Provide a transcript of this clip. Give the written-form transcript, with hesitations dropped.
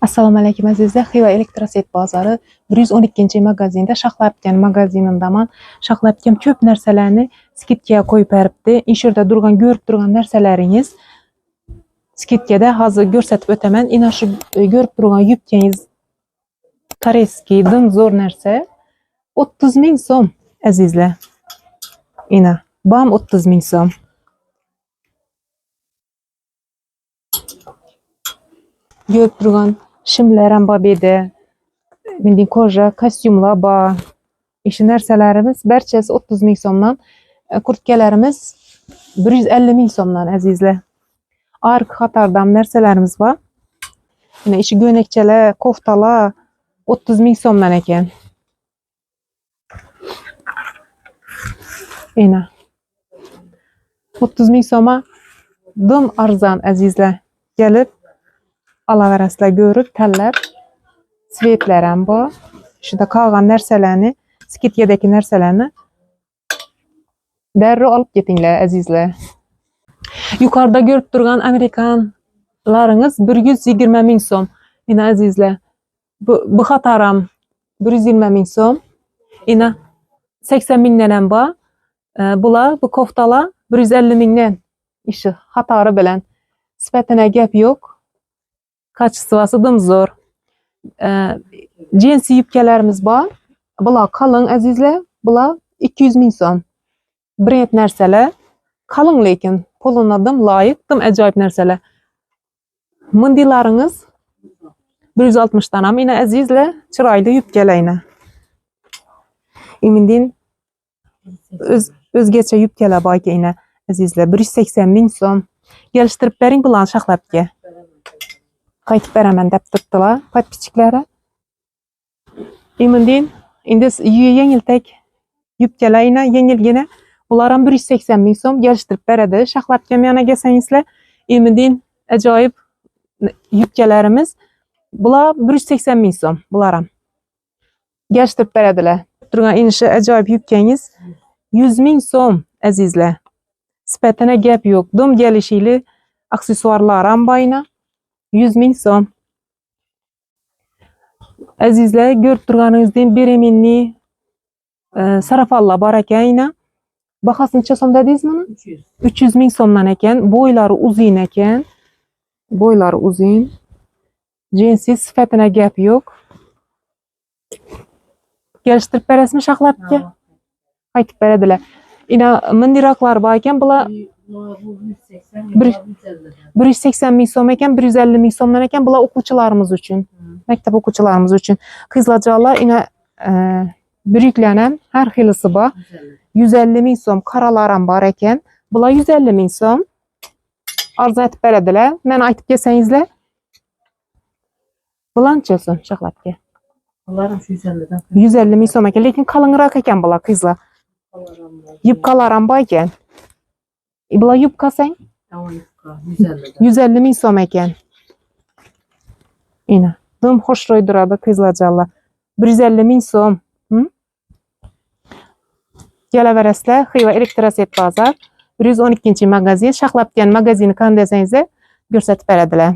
Assalomu alaykum azizlar. Xiva elektroset bozori 112-magazinda Shaxlabgan magazinindaman. Shaxlabgan ko'p narsalarni skidkaga qo'yib beribdi. Ishurda turgan, ko'rib turgan narsalaringiz skidkada hozir ko'rsatib o'taman. Ina shu ko'rib turgan yubkangiz koreyskiy dim zo'r narsa. 30 ming so'm azizlar. Ina bam 30 ming so'm. Görüp durgan shimlaram bor edi. Bildiğin koja, kostyumlar bor. İşi narsalarimiz barchasi 30 ming so'mdan. Kurtkalarimiz 150 ming so'mdan azizlar. Ark xatardam narsalarimiz bor. Yine işi göynekçeler, koftalar 30 ming so'mdan ekan. Yine 30 ming so'ma dim arzon azizlar. Gelip alaveraslar görüp tanlab svetlar ham bor. Shunda qolgan narsalarni, skidkadagi narsalarni darrov olib ketinglar azizlar. Yuqorida ko'rib turgan amerikanlaringiz 120 ming so'm. Ina azizlar. Bu xataram 120 ming so'm. Ina 80 mingdan ham bor. Bu koftalar 150 mingdan. İşi xatarı bilan. Sifatine gap yo'q. Kachestvasi dim zo'r. Jinsi yubkalarimiz bor. Bular qalin azizlar. Bular 200 ming so'm. Brend narsalar. Qalin lekin puluna dim loyiq, dim ajoyib narsalar. Mindilaringiz 160 dan ham ina azizlar, chiroyli yubkalar. Imindin o'zgacha yubkalar bor ekan azizlar. 180 ming so'm. Kelishtirib bering bularni Shaxlabga. Qaytib beraman deb turibdilar podpischilari. Imindin endi yengiltak yubkalar yengilgina. Ular ham 180 ming so'm kelishtirib beradi. Shaxlabga yana kelsangizlar, imindin ajoyib yubkalarimiz. Bular 180 ming so'm. Bular ham kelishtirib beradilar. Turgan inishi ajoyib yubkangiz 100 ming so'm azizlar. Sifatine gap yo'q. Dim kelishili aksessuarlar ham bor. 100 ming so'm. Azizlar, ko'rib turganingizdek beremenli sarafonlar bor ekan. Bahası necha so'm dedingiz buni? 300 ming so'mdan ekan. Bo'ylari uzun ekan. Bo'ylari uzun. Jinsi sifatine gap yo'q. Kelishtirib berasizmi Shaxlabga? Qaytib beradilar. Ina mindiroqlar bor ekan, bular 180 ming so'm ekan, 150 ming so'mdan ekan. Bular o'quvchilarimiz uchun, maktab o'quvchilarimiz uchun. Qizlarjonlar ina buyuklar har xilisi bor. 150 ming so'm, qaralar ham bor ekan. Bular 150 ming so'm. Arzu etib beradilar. Meni aytib kelsangizlar. Bular necha so'm Shaxlabga? Bular ham 150 dan. 150 ming so'm ekan, lekin qalinroq ekan bular qizlar. Yubkalar ham bor ekan. Bular yubka sang? 150 ming so'm ekan. Ina, dim xushro'y turadi qizlarjonlar. 150 ming so'm. Kelaverasizlar, Xiva elektroset bozor 112-magazin, Shaxlabgan magazini qanday desangizlar ko'rsatib beradilar.